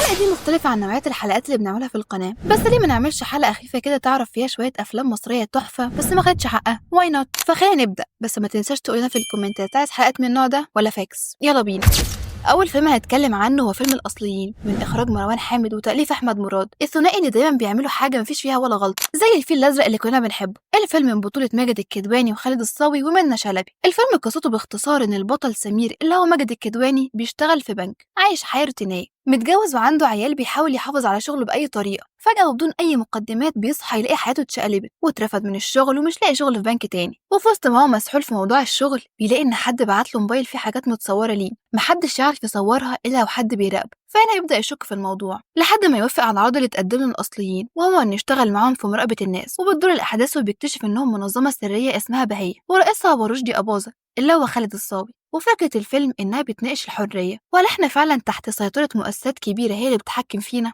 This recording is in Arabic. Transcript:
الحلقة دي مختلفة عن نوعية الحلقات اللي بنعملها في القناة، بس ليه ما نعملش حلقة خفيفة كده تعرف فيها شوية أفلام مصرية تحفة بس ما خدتش حقها؟ واي نوت؟ فخلينا نبدأ، بس ما تنساش تقولنا في الكومنتات عايز حلقات من النوع ده ولا فاكس. يلا بينا. أول فيلم هنتكلم عنه هو فيلم الأصليين من إخراج مروان حامد وتأليف أحمد مراد، الثنائي اللي دايما بيعملوا حاجة مفيش فيها ولا غلطة زي الفيل الأزرق اللي كلنا بنحبه. الفيلم من بطولة ماجد الكدواني وخالد الصاوي ومنة شلبي. الفيلم قصته باختصار إن البطل سمير اللي هو ماجد الكدواني بيشتغل في بنك، عايش حياة روتينية، متجوز وعنده عيال، بيحاول يحافظ على شغله بأي طريقة. فجأة وبدون أي مقدمات بيصحى يلاقي حياته اتشقلبت واترفد من الشغل ومش لاقي شغل في بنك تاني. وفي وسط ما هو مسحول في موضوع الشغل بيلاقي إن حد بعت له موبايل فيه حاجات متصورة ليه، محدش يعرف يصورها إلا لو حد بيراقبه. فهنا يبدأ يشك في الموضوع لحد ما يوافق على العرض اللي اتقدم له الأصليين، وهو إنه يشتغل معاهم في مراقبة الناس. وبتدور الأحداث وبيكتشف إنهم منظمة سرية اسمها بهية ورئيسها أبو رشدي أباظة اللي هو خالد الصاوي. وفكرة الفيلم إنها بتناقش الحرية، وهل إحنا فعلا تحت سيطرة مؤسسات كبيرة هي اللي بتحكم فينا؟